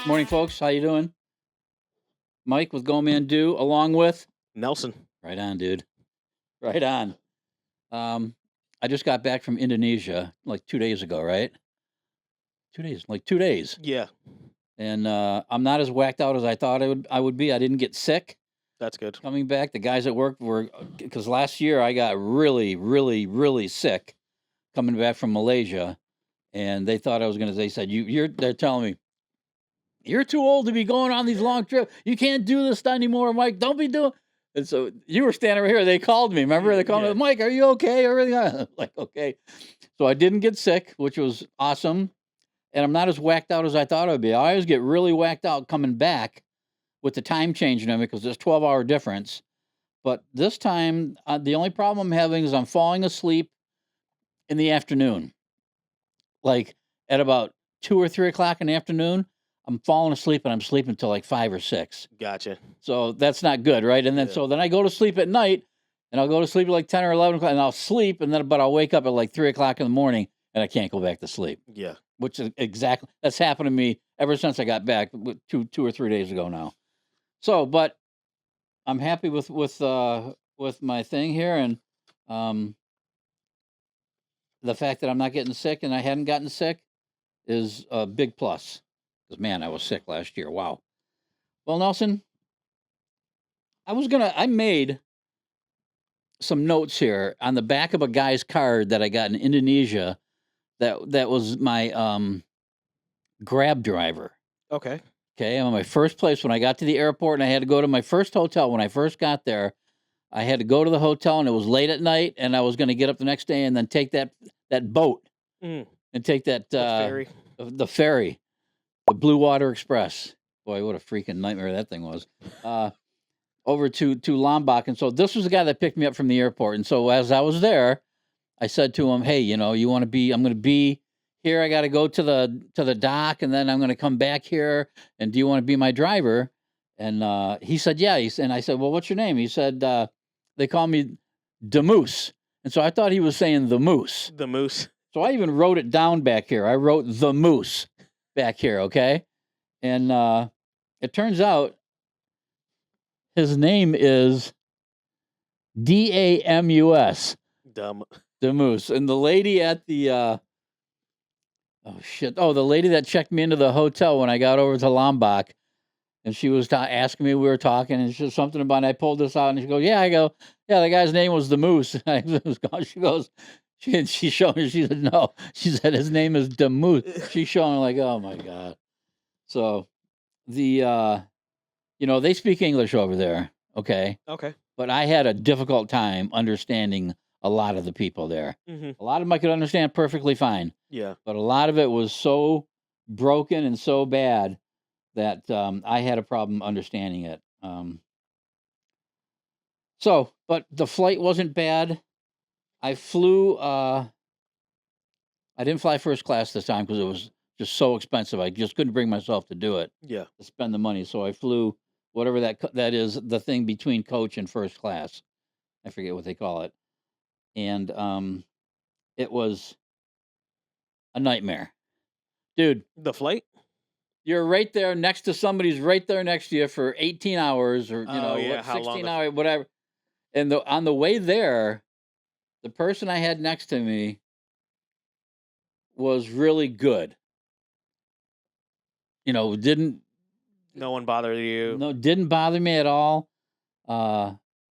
Morning, folks. How you doing? Mike with Go Man Do, along with Nelson. right on, dude. Right on. Um, I just got back from Indonesia like 2 days ago, right? 2 days, like 2 days, Yeah, and I'm not as whacked out as I thought I would be. I didn't get sick that's good. coming back. The guys at work were because last year I got really, really, really sick coming back from Malaysia, and they thought I was gonna. They said They're telling me you're too old to be going on these long trips. You can't do this anymore, Mike. Don't be doing. And so you were standing right here. They called me. Remember, they called me, Yeah. Mike. Are you okay? Everything? I'm like, okay. So I didn't get sick, which was awesome. And I'm not as whacked out as I thought I would be. I always get really whacked out coming back with the time changing on me because there's 12-hour difference. But this time, the only problem I'm having is I'm falling asleep in the afternoon, like at about 2 or 3 o'clock in the afternoon. I'm falling asleep and I'm sleeping till like 5 or 6. Gotcha. So that's not good, right? And then Yeah. so then I go to sleep at night, and I'll go to sleep at like 10 or 11 o'clock, and I'll sleep, and then but I'll wake up at like 3 o'clock in the morning, and I can't go back to sleep. Yeah. Which is exactly that's happened to me ever since I got back 2 or 3 days ago now. So, but I'm happy with my thing here, and um, the fact that I'm not getting sick, and I hadn't gotten sick is a big plus. Because man, I was sick last year. Wow. Well, Nelson, I made some notes here on the back of a guy's card that I got in Indonesia. That was my Grab driver. Okay. Okay, I'm on my first place when I got to the airport, and I had to go to my first hotel. When I first got there, I had to go to the hotel, and it was late at night, and I was going to get up the next day and then take that boat Mm. and take that Ferry. the ferry, the Blue Water Express. Boy, what a freaking nightmare that thing was. Over to Lombok, and so this was the guy that picked me up from the airport. And so as I was there, I said to him, "Hey, you want to be? I'm going to be here. I got to go to the dock, and then I'm going to come back here. And do you want to be my driver?" And he said, "Yeah." And I said, "Well, what's your name?" He said, "They call me the Moose." And so I thought he was saying the Moose. The moose. So I even wrote it down back here. I wrote the Moose back here. Okay, and it turns out his name is Damus. Dumb. The Moose. And the lady at the the lady that checked me into the hotel when I got over to Lombok, and she was asking me, we were talking, and she said something about, and I pulled this out, and she goes, "Yeah." I go, "Yeah, the guy's name was the Moose." She goes, she showed me, she said, "No." She said, "His name is the Moose." She's showing me like, oh my God. So the they speak English over there, okay? Okay. But I had a difficult time understanding a lot of the people there. Mm-hmm. A lot of them I could understand perfectly fine, Yeah. but a lot of it was so broken and so bad that I had a problem understanding it. But the flight wasn't bad. I flew. I didn't fly first class this time because it was just so expensive. I just couldn't bring myself to do it, Yeah. to spend the money. So I flew whatever that is, the thing between coach and first class. I forget what they call it, and it was a nightmare, dude. The flight. You're right there next to somebody's right there next to you for 18 hours or Oh yeah. How long? 16 hours, whatever. And on the way there, the person I had next to me was really good. Didn't No one bothered you. no didn't bother me at all. Uh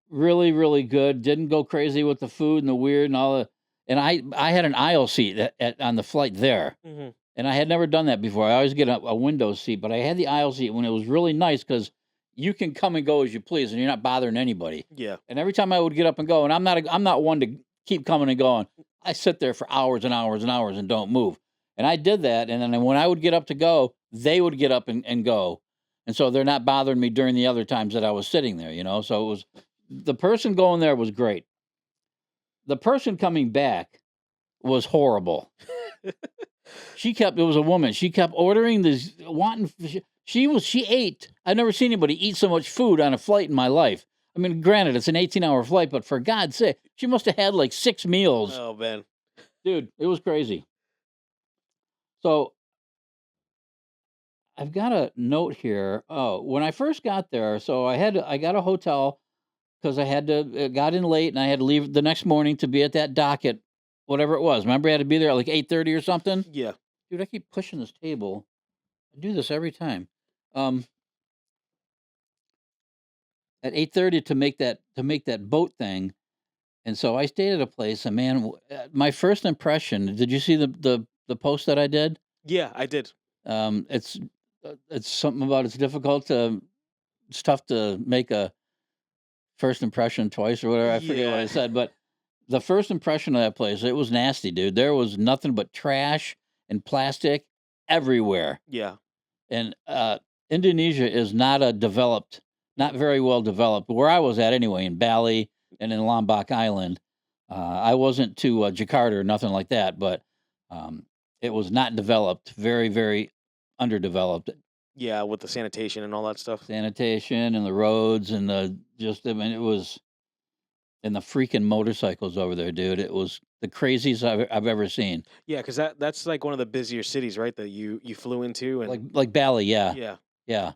Really, really good. Didn't go crazy with the food and the weird and all the and I had an aisle seat on the flight there. Mm-hmm. And I had never done that before. I always get a window seat, but I had the aisle seat when it was really nice because you can come and go as you please, and you're not bothering anybody. Yeah. And every time I would get up and go, and I'm not one to keep coming and going. I sit there for hours and hours and hours and don't move. And I did that, and then when I would get up to go, they would get up and go, and so they're not bothering me during the other times that I was sitting there. So it was the person going there was great. The person coming back was horrible. It was a woman. She kept ordering this, wanting, she ate. I've never seen anybody eat so much food on a flight in my life. I mean, granted, it's an 18-hour flight, but for God's sake, she must have had like 6 meals. Oh man. Dude, it was crazy. So I've got a note here. Oh, when I first got there, so I got a hotel because I had to got in late and I had to leave the next morning to be at that dock at whatever it was. Remember, I had to be there at like 8:30 or something. Yeah. Dude, I keep pushing this table. I do this every time. Um, at 8:30 to make that boat thing, and so I stayed at a place. And man, my first impression. Did you see the post that I did? Yeah, I did. It's it's something about it's difficult to it's tough to make a first impression twice or whatever. I forget what I Yeah. said, but the first impression of that place, it was nasty, dude. There was nothing but trash and plastic everywhere. Yeah. And Indonesia is not a developed, not very well developed. Where I was at anyway, in Bali and in Lombok Island, I wasn't to Jakarta or nothing like that, but um, it was not developed. Very, very underdeveloped. Yeah, with the sanitation and all that stuff. Sanitation and the roads and I mean, it was and the freaking motorcycles over there, dude. It was the craziest I've ever seen. Yeah, because that's like one of the busier cities, right? That you flew into, and Like Bali, yeah, yeah, yeah.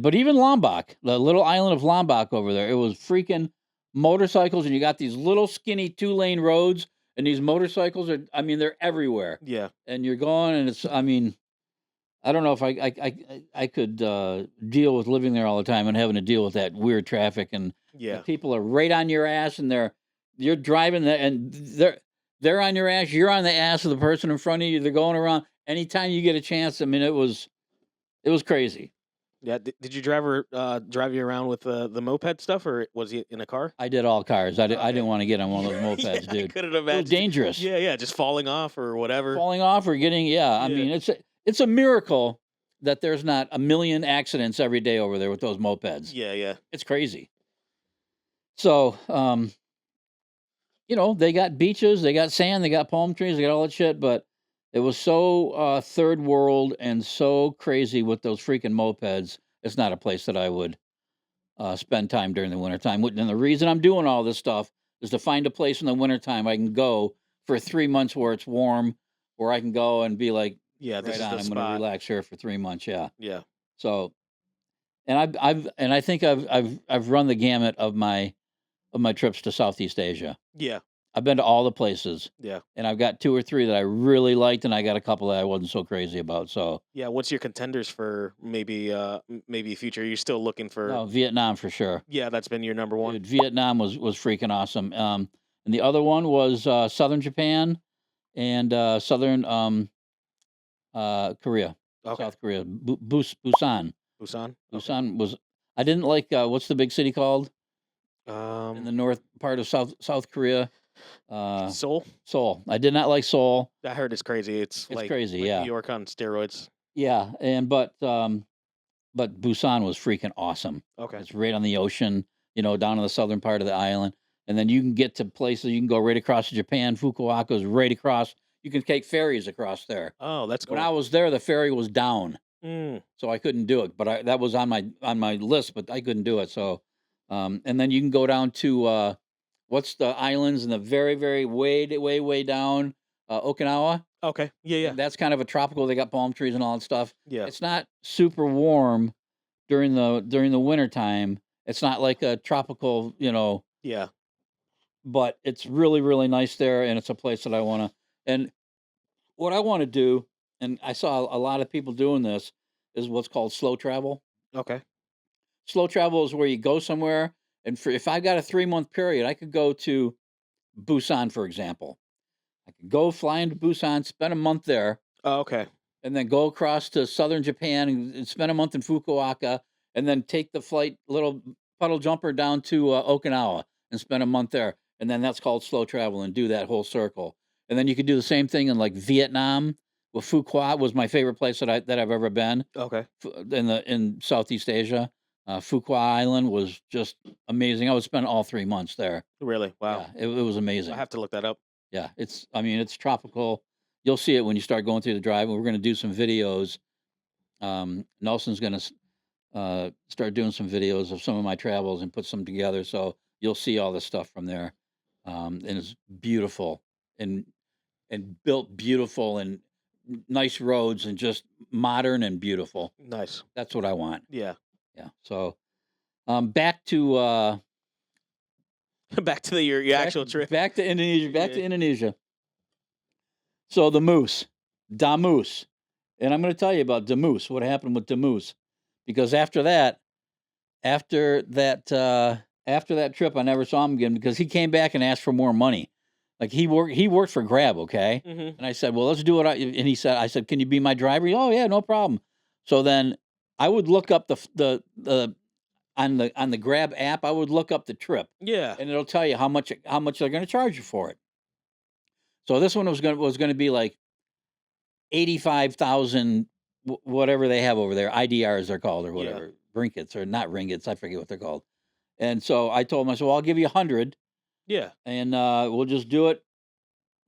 But even Lombok, the little island of Lombok over there, it was freaking motorcycles, and you got these little skinny 2-lane roads, and these motorcycles are, I mean, they're everywhere. yeah, And you're going, and I mean, I don't know if I could deal with living there all the time and having to deal with that weird traffic, and the yeah, people are right on your ass, and you're driving there, and they're on your ass, you're on the ass of the person in front of you. They're going around anytime you get a chance. I mean, it was crazy. yeah. Did you drive you around with the moped stuff, or was he in a car? I did all cars. I Okay. didn't want to get on one of those Yeah, mopeds, I dude. couldn't It was imagine. dangerous. Yeah, yeah, just falling off or whatever. Falling off or getting, yeah. I Yeah. mean, it's a miracle that there's not a million accidents every day over there with those mopeds. Yeah, yeah, It's crazy. So, they got beaches, they got sand, they got palm trees, they got all that shit, but it was so third world and so crazy with those freaking mopeds. It's not a place that I would spend time during the wintertime. And the reason I'm doing all this stuff is to find a place in the wintertime I can go for 3 months where it's warm, where I can go and be like, yeah. This right is on, the I'm going to spot. relax here for 3 months. Yeah. Yeah, So, and I think I've run the gamut of my trips to Southeast Asia. yeah, I've been to all the places, yeah, and I've got 2 or 3 that I really liked, and I got a couple that I wasn't so crazy about. So, yeah. What's your contenders for maybe future? You're still looking for? no, Vietnam for sure. Yeah, that's been your number one. Dude, Vietnam was freaking awesome. And the other one was southern Japan and southern Korea, Okay, South Korea, Busan. Busan. Okay. Busan was. I didn't like what's the big city called in the Um, north part of South Korea? Seoul. Seoul. I did not like Seoul. I heard it's crazy. It's It's like crazy, New yeah, York on steroids. yeah. But Busan was freaking awesome. Okay. It's right on the ocean, down in the southern part of the island. And then you can get to places, you can go right across to Japan. Fukuoka is right across. You can take ferries across there. Oh, that's When I cool. was there, the ferry was down, Mm, so I couldn't do it. But that was on my list, but I couldn't do it. So, and then you can go down to what's the islands in the very, very way down, Okinawa. okay. Yeah, yeah, And that's kind of a tropical. They got palm trees and all that stuff. yeah, It's not super warm during the winter time. It's not like a tropical, yeah. but it's really, really nice there, and it's a place that I want to. And what I want to do, and I saw a lot of people doing this, is what's called slow travel. Okay. Slow travel is where you go somewhere, and if I got a 3 month period, I could go to Busan, for example. I could go fly into Busan, spend a month there, Oh, okay. and then go across to southern Japan and spend a month in Fukuoka, and then take the flight, little puddle jumper down to Okinawa and spend a month there. And then that's called slow travel and do that whole circle. And then you could do the same thing in like Vietnam. Well, Phu Quoc was my favorite place that I've ever been Okay. in Southeast Asia. Phu Quoc Island was just amazing. I would spend all 3 months there. Really? Wow. Yeah, it was I amazing. have to look that up. Yeah, I mean, it's tropical. You'll see it when you start going through the drive. And we're going to do some videos. Nelson's going to start doing some videos of some of my travels and put some together. So you'll see all the stuff from there. And it's beautiful and built beautiful and nice roads and just modern and beautiful. Nice. That's what I want. Yeah. Yeah. So, back to Back to your actual trip. back to Indonesia. Back to Yeah. Indonesia. So the moose, da moose, and I'm going to tell you about the moose. What happened with the moose? Because after that trip, I never saw him again because he came back and asked for more money. Like he worked for Grab, okay? Mm-hmm. And I said, well, let's do it. And I said, can you be my driver? Oh yeah, no problem. So then I would look up the on the Grab app. I would look up the trip, Yeah. and it'll tell you how much they're going to charge you for it. So this one was going to be like 85,000, whatever they have over there, IDRs they're called or whatever, ringgits or not ringgits, I forget what they're called. And so I told him, I said, well, I'll give you 100. Yeah. And we'll just do it,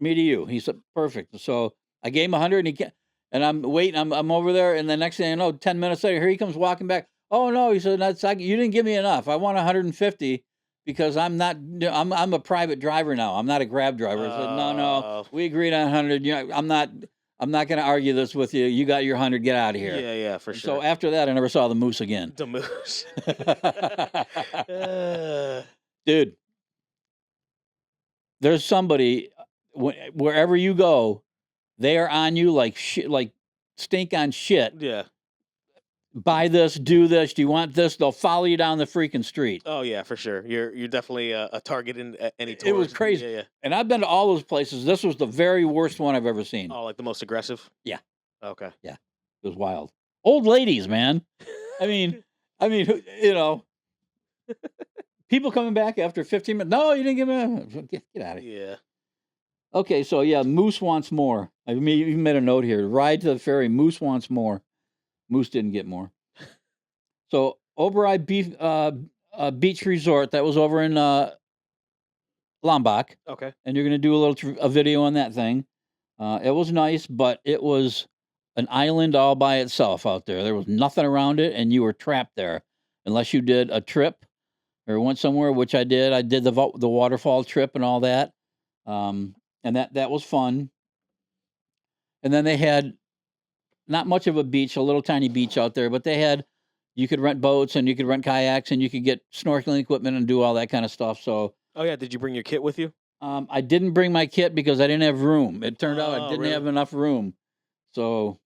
me to you. He said, perfect. So I gave him 100, and I'm waiting. I'm over there, and the next thing I know, 10 minutes later, here he comes walking back. Oh no, he said, you didn't give me enough. I want 150 because I'm a private driver now. I'm not a Grab driver. I said, no, we agreed on 100. I'm not going to argue this with you. You got your 100. Get out of here. Yeah, for sure. So after that, I never saw the moose again. The moose. Dude, there's somebody wherever you go, they are on you like shit, like stink on shit. Yeah. Buy this, do this. Do you want this? They'll follow you down the freaking street. Oh yeah, for sure. You're definitely a target in any tourist. It was crazy. Yeah. And I've been to all those places. This was the very worst one I've ever seen. Oh, like the most aggressive? Yeah. Okay. Yeah. It was wild. Old ladies, man. I mean, people coming back after 15 minutes. No, you didn't give me. Get out of here. Yeah. Okay, so yeah, Moose wants more. I mean, you made a note here. Ride to the ferry. Moose wants more. Moose didn't get more. So Obarii Beach Resort, that was over in Lombok. Okay. And you're going to do a video on that thing. It was nice, but it was an island all by itself out there. There was nothing around it, and you were trapped there unless you did a trip or went somewhere, which I did. I did the waterfall trip and all that, and that was fun. And then they had not much of a beach, a little tiny beach out there, but you could rent boats and you could rent kayaks and you could get snorkeling equipment and do all that kind of stuff. So, oh yeah, did you bring your kit with you? I didn't bring my kit because I didn't have room. It turned out I didn't have enough room. So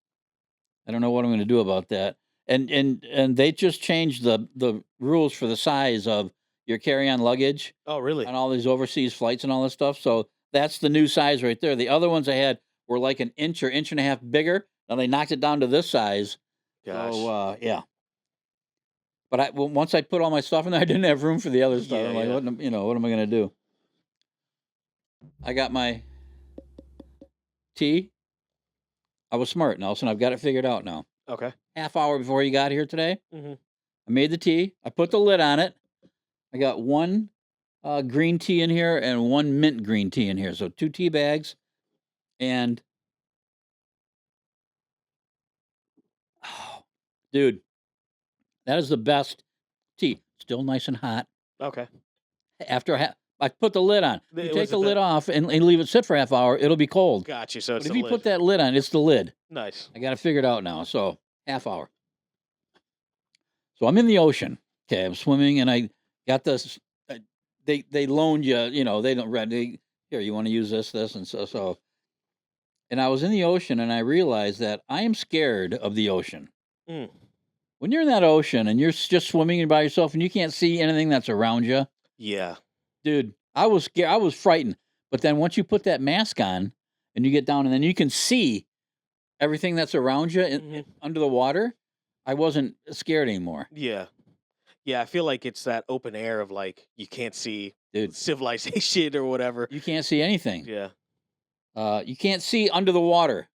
I don't know what I'm going to do about that. And they just changed the rules for the size of your carry-on luggage. Oh, really? On all these overseas flights and all this stuff. So that's the new size right there. The other ones I had were like an inch or inch and a half bigger. Now they knocked it down to this size. Gosh. So yeah. But once I put all my stuff in there, I didn't have room for the other stuff. I'm like, what am I going to do? I got my tea. I was smart, Nelson. I've got it figured out now. Okay. Half hour before you got here today, Mm-hmm. I made the tea. I put the lid on it. I got one green tea in here and one mint green tea in here. So 2 tea bags. And, oh, dude, that is the best tea. Still nice and hot. Okay. After I put the lid on. You take the lid off and leave it sit for half hour, it'll be cold. Got you. So it's but if you put that lid on, it's the lid. Nice. I got it figured out now. So half hour. So I'm in the ocean. Okay, I'm swimming, and I got this. They loaned you. They don't rent. Here, you want to use this, and so. And I was in the ocean, and I realized that I am scared of the ocean. Mm. When you're in that ocean and you're just swimming by yourself and you can't see anything that's around you. Yeah. Dude, I was scared. I was frightened. But then once you put that mask on and you get down and then you can see everything that's around you under the water, I wasn't scared anymore. Yeah. Yeah, I feel like it's that open air of like you can't see Dude, civilization or whatever. You can't see anything. Yeah. You can't see under the water.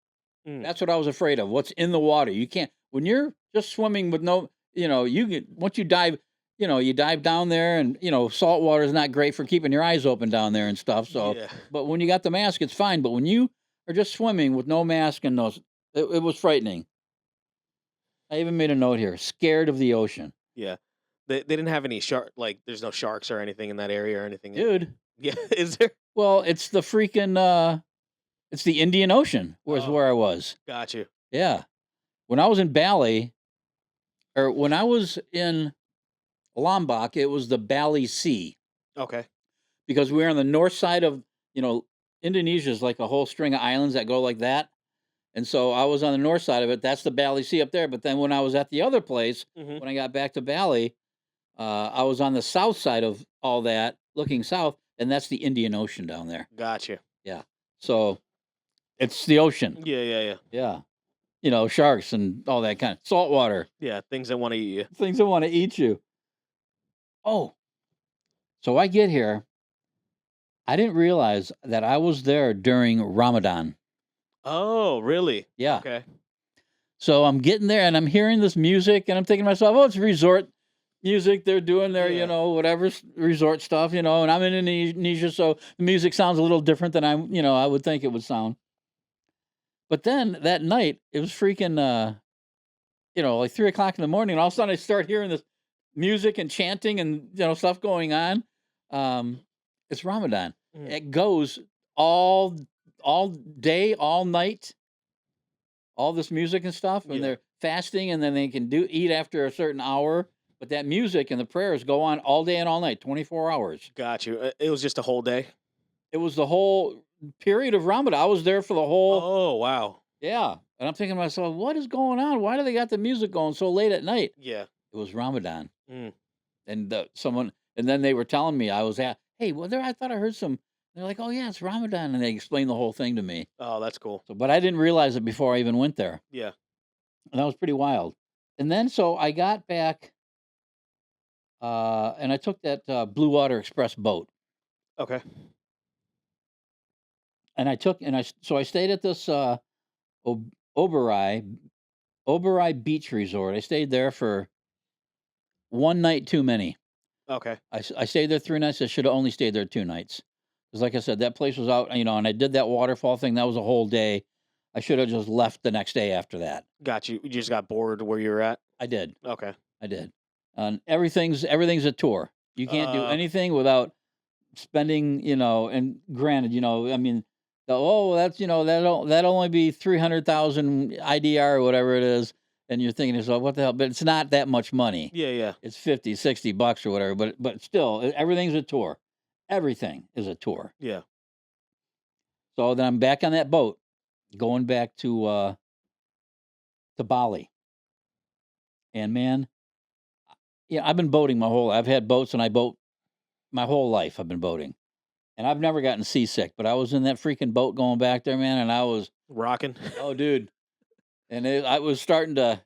Mm. That's what I was afraid of. What's in the water? You can't. When you're just swimming with no, you get once you dive, you dive down there, and salt water is not great for keeping your eyes open down there and stuff. So, Yeah. But when you got the mask, it's fine. But when you are just swimming with no mask and it was frightening. I even made a note here: scared of the ocean. Yeah. They didn't have any there's no sharks or anything in that area or anything. Dude. Yeah, is there? Well, it's the freaking It's the Indian Ocean was Oh. where I was. Got you. Yeah. When I was in Bali, or when I was in Lombok, it was the Bali Sea Okay. because we were on the north side of, Indonesia is like a whole string of islands that go like that. And so I was on the north side of it. That's the Bali Sea up there. But then when I was at the other place, Hmm. when I got back to Bali, I was on the south side of all that, looking south, and that's the Indian Ocean down there. Got you. Yeah. So it's the ocean. Yeah. Yeah. Sharks and all that kind of salt water, Yeah. Things that want to eat you. things that want to eat you. Oh, so I get here. I didn't realize that I was there during Ramadan. Oh, really? Yeah. Okay. So I'm getting there and I'm hearing this music and I'm thinking to myself, oh, it's resort music. They're doing their, Yeah. whatever resort stuff, and I'm in Indonesia. So the music sounds a little different than I would think it would sound. But then that night, it was freaking, like 3 o'clock in the morning. And all of a sudden I start hearing this music and chanting and, stuff going on. It's Ramadan. Mm. It goes all day, all night, all this music and stuff, and Yeah. they're fasting, and then they can eat after a certain hour. But that music and the prayers go on all day and all night, 24 hours. Got you. It was just a whole day. It was the whole period of Ramadan. I was there for the whole, Oh, wow. yeah. And I'm thinking to myself, what is going on? Why do they got the music going so late at night? Yeah. It was Ramadan. Mm. And and then they were telling me, I was at, hey, well, I thought I heard some. They're like, oh yeah, it's Ramadan, and they explained the whole thing to me. Oh, that's cool. So, but I didn't realize it before I even went there, Yeah. and that was pretty wild. And then so I got back, and I took that Blue Water Express boat, Okay. and so I stayed at this Obarii Beach Resort. I stayed there for one night too many. Okay. I stayed there 3 nights. I should have only stayed there 2 nights. Because like I said, that place was out, and I did that waterfall thing. That was a whole day. I should have just left the next day after that. Got you. You just got bored where you were at? I did. Okay. I did. And everything's a tour. You can't do Uh, anything without spending, and granted, I mean, that's, that'll only be 300,000 IDR or whatever it is. And you're thinking to yourself, what the hell? But it's not that much money. Yeah. It's 50, $60 or whatever, but still, everything's a tour. Everything is a tour. Yeah. So then I'm back on that boat, going back to Bali. And man, I've been boating I've had boats, and I boat my whole life. I've been boating, and I've never gotten seasick. But I was in that freaking boat going back there, man, and I was Rocking. oh, dude, and I was starting to.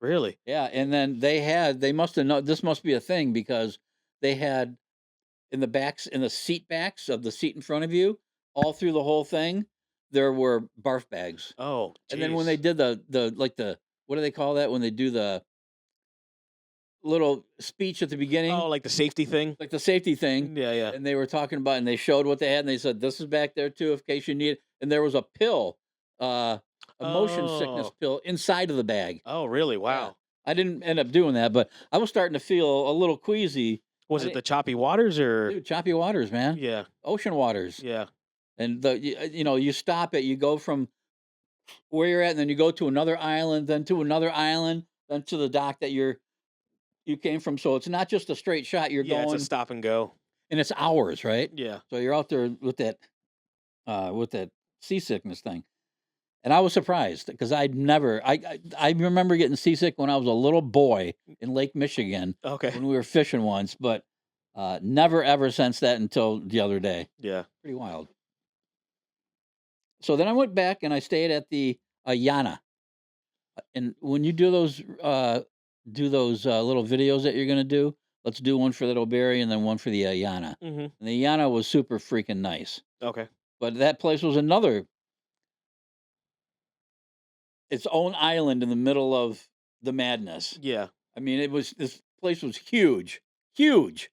Really? Yeah, and then they must have known this must be a thing because they had in the seat backs of the seat in front of you, all through the whole thing, there were barf bags. Oh, And then when jeez. they did the what do they call that when they do the little speech at the beginning, Oh, like the safety thing? like the safety thing, Yeah. and they were talking about and they showed what they had and they said this is back there too in case you need it. And there was a pill, a motion sickness Oh. pill inside of the bag. Oh, really? Yeah. Wow. I didn't end up doing that, but I was starting to feel a little queasy. Was I it the choppy waters or? Dude, choppy waters, man. Yeah. Ocean waters. Yeah. And you stop it, you go from where you're at, and then you go to another island, then to another island, then to the dock that you came from. So it's not just a straight shot. You're Yeah. going, It's a stop and go. and it's hours, right? Yeah. So you're out there with that seasickness thing. And I was surprised because I remember getting seasick when I was a little boy in Lake Michigan Okay. when we were fishing once, but never ever since that until the other day. Yeah. Pretty wild. So then I went back and I stayed at the Ayana. And when you do those little videos that you're gonna do, let's do one for the Obarii and then one for the Ayana. Mm-hmm. And the Ayana was super freaking nice, Okay. but that place was its own island in the middle of the madness. Yeah. I mean, this place was huge, huge,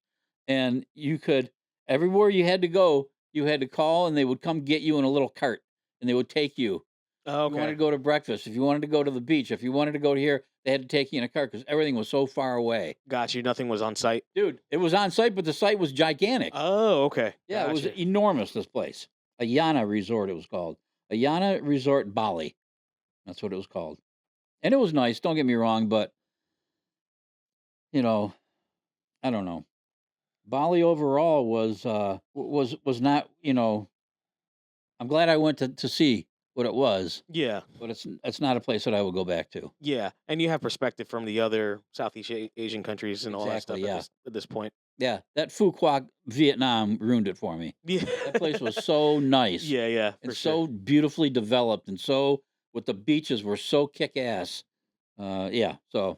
and you could everywhere you had to go, you had to call, and they would come get you in a little cart, and they would take you. If you wanted to Okay. go to breakfast, if you wanted to go to the beach, if you wanted to go to here, they had to take you in a cart because everything was so far away. Got you. Nothing was on site. Dude, it was on site, but the site was gigantic. Oh, okay. Yeah, it was Gotcha. enormous. This place, Ayana Resort, it was called. Ayana Resort Bali. That's what it was called. And it was nice, don't get me wrong, but, you know, I don't know. Bali overall was not, I'm glad I went to see what it was, Yeah. but it's not a place that I would go back to. Yeah. And you have perspective from the other Southeast Asian countries and all that Exactly, stuff yeah. at this point. Yeah, that Phu Quoc, Vietnam ruined it for me. Yeah. That place was so nice Yeah, yeah, and for sure. so beautifully developed and so with the beaches were so kick-ass. Yeah, so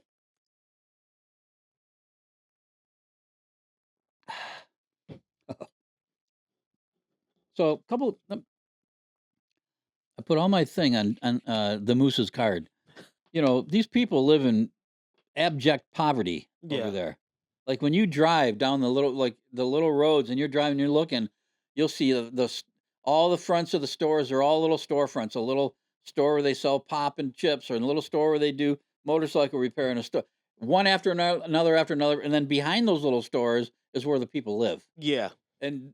so a couple I put all my thing on the Moose's card. These people live in abject poverty over Yeah. there. Like when you drive down the little roads and you're driving, you're looking, you'll see all the fronts of the stores are all little storefronts. A little store where they sell pop and chips, or a little store where they do motorcycle repair, and a store one after another after another, and then behind those little stores is where the people live. Yeah. And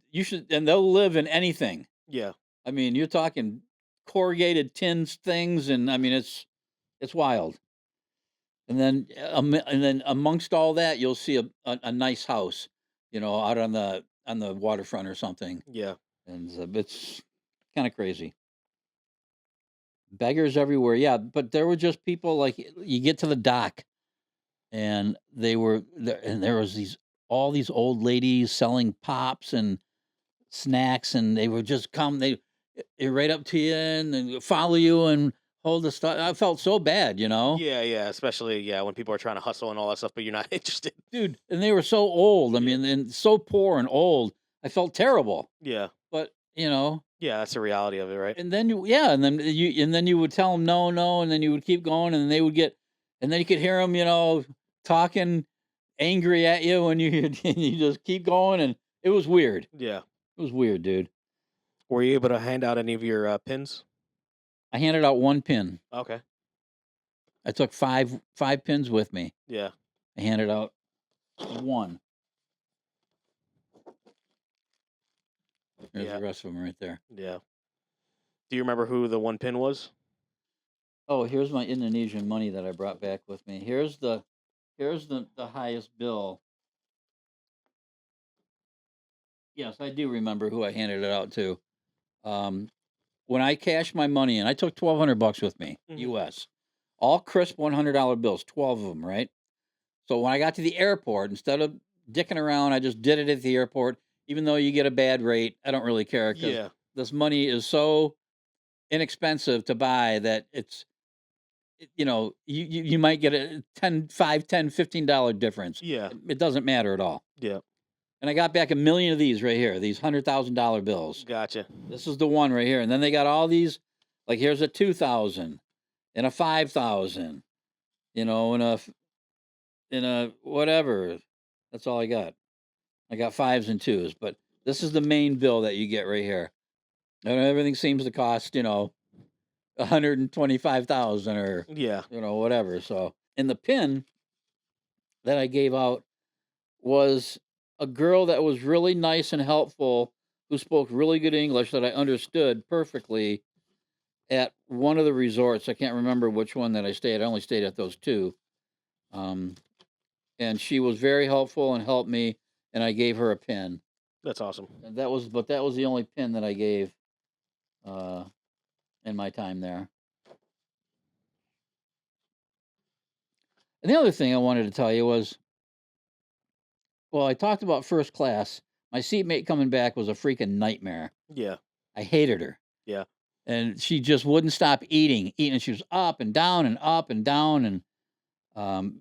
they'll live in anything. Yeah. I mean, you're talking corrugated tins things, and I mean it's wild. And then amongst all that, you'll see a nice house, out on the waterfront or something, Yeah. and it's kind of crazy. Beggars everywhere, yeah. But there were just people like you get to the dock, and they were there, and there was all these old ladies selling pops and snacks, and they would just come, they right up to you and then follow you and hold the stuff. I felt so bad, Yeah, yeah. Especially, yeah, when people are trying to hustle and all that stuff, but you're not interested. dude, and they were so old. I Yeah. mean, and so poor and old. I felt terrible, Yeah. but Yeah, that's the reality of it, right? and then yeah, and then you would tell them no, no, and then you would keep going, and they would get, and then you could hear them, talking angry at you, and you and you just keep going, and it was weird. Yeah. It was weird, dude. Were you able to hand out any of your pins? I handed out one pin. Okay. I took five pins with me. Yeah. I handed out one. There's Yeah. the rest of them right there. Yeah. Do you remember who the one pin was? Oh, here's my Indonesian money that I brought back with me. Here's the highest bill. Yes, I do remember who I handed it out to. Um, when I cashed my money in, I took $1,200 with me, Mhm. U.S. All crisp $100 bills, 12 of them, right? So when I got to the airport, instead of dicking around, I just did it at the airport. Even though you get a bad rate, I don't really care because Yeah. this money is so inexpensive to buy that you might get a 10, 5, 10, $15 difference. Yeah. It doesn't matter at all. Yeah. And I got back a million of these right here, these $100,000 bills. Gotcha. This is the one right here. And then they got all these, like here's a 2,000 and a 5,000, and a whatever. That's all I got. I got fives and twos, but this is the main bill that you get right here. And everything seems to cost, 125,000 or Yeah. whatever. So, and the pin that I gave out was a girl that was really nice and helpful, who spoke really good English that I understood perfectly at one of the resorts. I can't remember which one that I stayed. I only stayed at those two. Um, and she was very helpful and helped me, and I gave her a pin. That's awesome. And that was the only pin that I gave uh, in my time there. And the other thing I wanted to tell you was, well, I talked about first class. My seatmate coming back was a freaking nightmare. Yeah. I hated her. Yeah. And she just wouldn't stop eating. She was up and down and up and down. And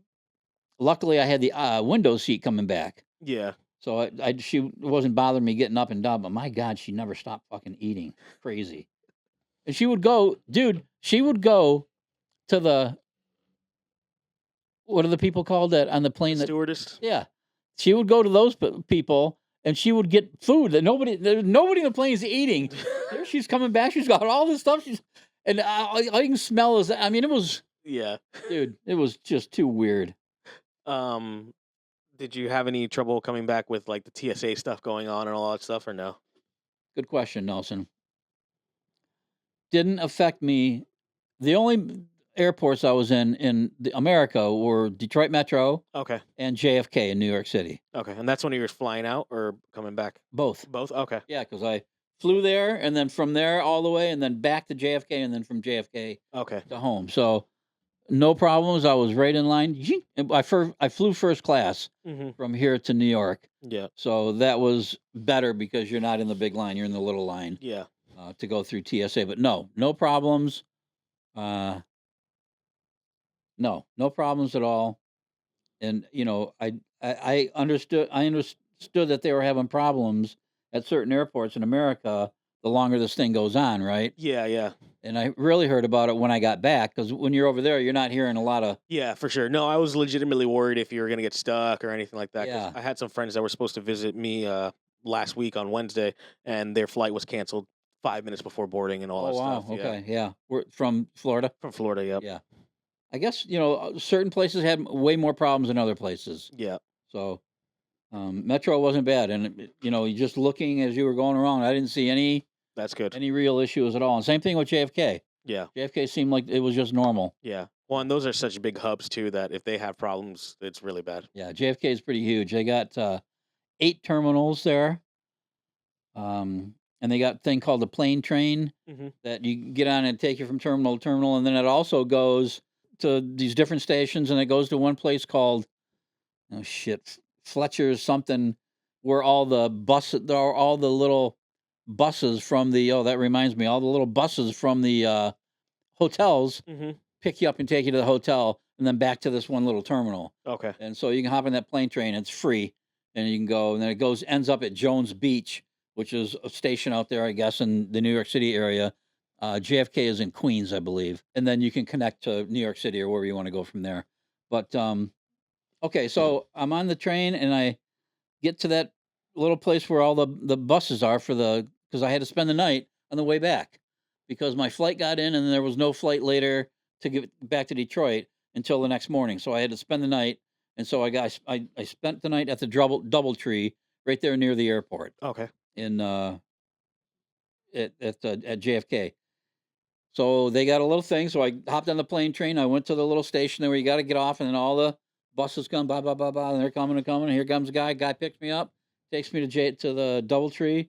luckily, I had the window seat coming back. Yeah. So she wasn't bothering me getting up and down. But my God, she never stopped fucking eating. Crazy. And she would go, dude, she would go to the, what are the people called that on the plane? Stewardess. Yeah. She would go to those people and she would get food that nobody in the plane is eating. Here she's coming back. She's got all this stuff. And all you can smell is, I mean, it was, Yeah. dude, it was just too weird. Did you have any trouble coming back with like the TSA stuff going on and all that stuff, or no? Good question, Nelson. didn't affect me. The only airports I was in America were Detroit Metro Okay. and JFK in New York City. Okay. And that's when you were flying out or coming back? Both. Both. Okay. Yeah, because I flew there and then from there all the way and then back to JFK and then from JFK Okay. to home. So no problems. I was right in line. And I flew first class Mm-hmm. from here to New York. Yeah. So that was better because you're not in the big line. You're in the little line Yeah. to go through TSA. But no problems. No problems at all. And I understood that they were having problems at certain airports in America the longer this thing goes on, right? Yeah. Yeah. And I really heard about it when I got back because when you're over there, you're not hearing a lot of Yeah, for sure. No, I was legitimately worried if you were gonna get stuck or anything like that. 'Cause yeah. I had some friends that were supposed to visit me last week on Wednesday, and their flight was canceled 5 minutes before boarding and all Oh that wow, stuff. Yeah, okay, yeah. We're from Florida. from Florida. Yep. Yeah, I guess certain places had way more problems than other places. Yeah. So Metro wasn't bad, and just looking as you were going around, I didn't see That's good. any real issues at all. And same thing with JFK. Yeah. JFK seemed like it was just normal. Yeah. Well, and those are such big hubs too that if they have problems, it's really bad. Yeah, JFK is pretty huge. They got 8 terminals there, and they got a thing called the plane train Mm-hmm. that you get on and take you from terminal to terminal, and then it also goes to these different stations, and it goes to one place called oh shit, Fletcher's something, where all the little buses from the that reminds me, all the little buses from the hotels Mm-hmm. pick you up and take you to the hotel, and then back to this one little terminal. Okay. And so you can hop in that plane train. It's free, and you can go. And then it ends up at Jones Beach, which is a station out there, I guess, in the New York City area. JFK is in Queens, I believe, and then you can connect to New York City or wherever you want to go from there. But okay, so I'm on the train, and I get to that little place where all the buses are because I had to spend the night on the way back because my flight got in, and there was no flight later to get back to Detroit until the next morning. So I had to spend the night, and so I spent the night at the DoubleTree right there near the airport Okay. in at JFK. So they got a little thing. So I hopped on the plane train. I went to the little station there where you got to get off, and then all the buses come, blah blah blah blah, and they're coming and coming. And here comes a guy. Guy picks me up, takes me to the DoubleTree.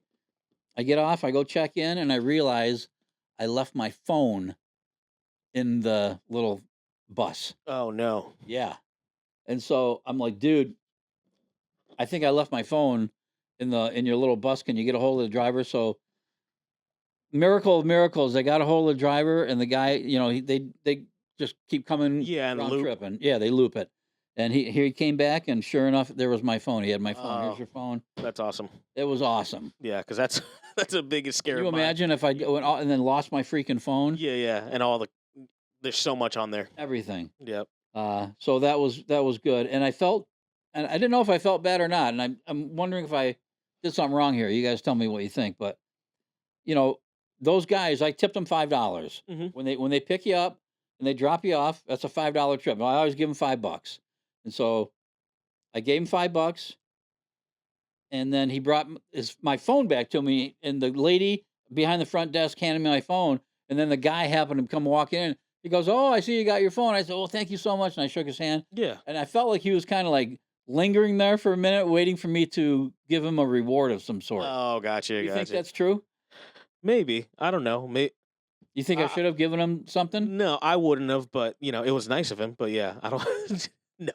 I get off. I go check in, and I realize I left my phone in the little bus. Oh no. Yeah. And so I'm like, dude, I think I left my phone in your little bus. Can you get a hold of the driver? So miracle of miracles, they got a hold of the driver, and the guy, they just keep coming Yeah, and round loop. tripping. Yeah, they loop it. And he came back, and sure enough, there was my phone. He had my phone. Here's Oh, your phone. that's awesome. It was awesome. Yeah, because that's that's the biggest scare Can you of mine. imagine if I went and then lost my freaking phone? Yeah, yeah, and all there's so much on there. Everything. Yep. So that was good, and I didn't know if I felt bad or not, and I'm wondering if I did something wrong here. You guys tell me what you think, but you know, those guys, I tipped them $5 Mm-hmm. when they pick you up and they drop you off. That's a $5 trip. I always give them $5, and so I gave him $5, and then he brought my phone back to me, and the lady behind the front desk handed me my phone, and then the guy happened to come walking in. He goes, "Oh, I see you got your phone." I said, "Well, thank you so much," and I shook his hand, Yeah. and I felt like he was kind of like lingering there for a minute, waiting for me to give him a reward of some sort. Oh, gotcha, You think gotcha. that's true? Maybe. I don't know. You think I Uh, should have given him something? no, I wouldn't have, but it was nice of him. But yeah, I don't. No,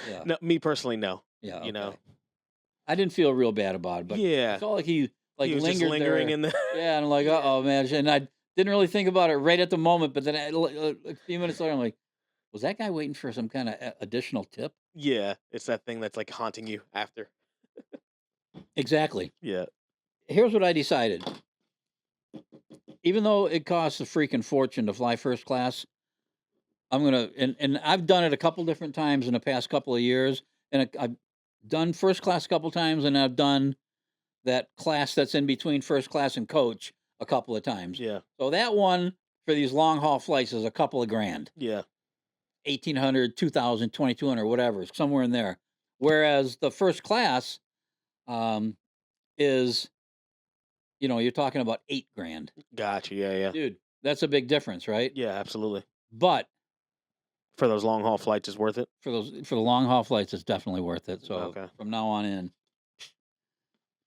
Yeah. no. Me personally, no. Yeah. You know. Okay. I didn't feel real bad about it, but I Yeah. felt like he He was just lingered lingering there. in the. Yeah, and I'm like, Yeah. oh man, and I didn't really think about it right at the moment, but then a few minutes later, I'm like, was that guy waiting for some kind of additional tip? Yeah, it's that thing that's like haunting you after. Exactly. Yeah. Here's what I decided. Even though it costs a freaking fortune to fly first class, I'm gonna and I've done it a couple different times in the past couple of years, and I've done first class a couple times, and I've done that class that's in between first class and coach a couple of times. Yeah. So that one for these long haul flights is a couple of grand, Yeah. 1,800, 2,000, 2,200, whatever, somewhere in there. Whereas the first class is, you're talking about 8 grand. Gotcha. Yeah. Yeah. Dude, That's a big difference, right? Yeah, absolutely. But For those long haul flights, is worth it. for the long haul flights, it's definitely worth it. So Okay. from now on in.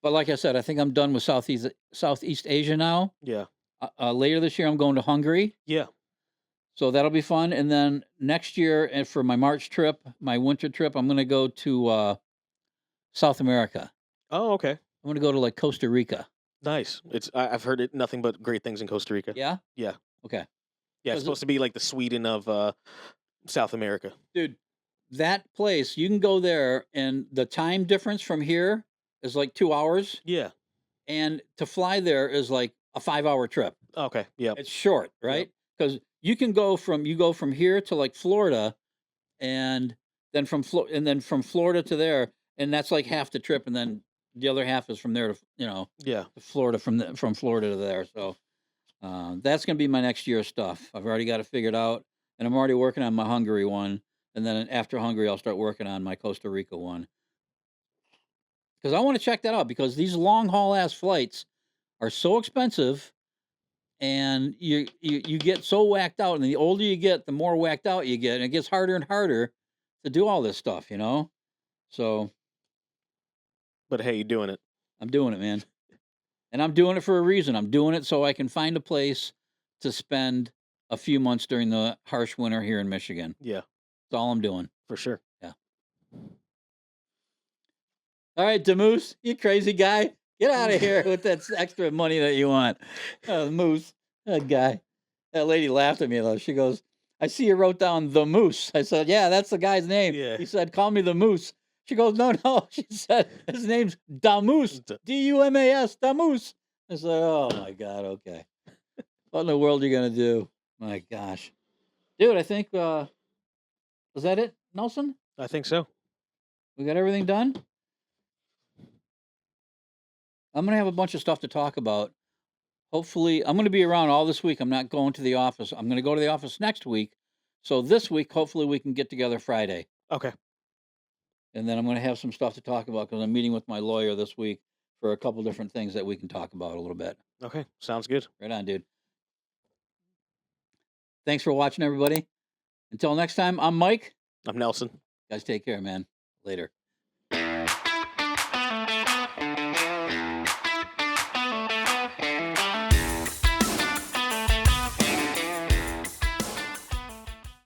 But like I said, I think I'm done with Southeast Asia now. Yeah. Later this year, I'm going to Hungary. Yeah. So that'll be fun. And then next year, and for my March trip, my winter trip, I'm going to go to South America. Oh, okay. I'm going to go to like Costa Rica. Nice. I've heard it nothing but great things in Costa Rica. Yeah? Yeah. Okay. Yeah, it's 'Cause supposed to be like the Sweden of South America. dude, that place, you can go there, and the time difference from here is like 2 hours, Yeah. and to fly there is like a 5-hour trip. Okay. Yep. It's short, Yep. right? Because you go from here to like Florida, and then from Florida to there, and that's like half the trip, and then the other half is from there to Yeah. to Florida, from Florida to there. So that's gonna be my next year's stuff. I've already got it figured out, and I'm already working on my Hungary one, and then after Hungary, I'll start working on my Costa Rica one because I want to check that out because these long haul ass flights are so expensive, and you get so whacked out, and the older you get, the more whacked out you get, and it gets harder and harder to do all this stuff, So But hey, you're doing it. I'm doing it, man, and I'm doing it for a reason. I'm doing it so I can find a place to spend a few months during the harsh winter here in Michigan. Yeah, That's all I'm doing. for sure. Yeah. All right, Demoose, you crazy guy. Get out of here with that extra money that you want. Moose, that guy. That lady laughed at me, though. She goes, I see you wrote down the Moose. I said, yeah, that's the guy's name. Yeah. He said, call me the Moose. She goes, no, no. She said, his name's Damoose. Dumas, Damoose. I said, oh, my God, okay. What in the world are you going to do? My gosh. Dude, I think, was that it, Nelson? I think so. We got everything done? I'm going to have a bunch of stuff to talk about. Hopefully, I'm going to be around all this week. I'm not going to the office. I'm going to go to the office next week. So this week, hopefully, we can get together Friday. Okay. And then I'm going to have some stuff to talk about because I'm meeting with my lawyer this week for a couple different things that we can talk about a little bit. Okay. Sounds good. Right on, dude. Thanks for watching, everybody. Until next time, I'm Mike. I'm Nelson. Guys, take care, man. Later.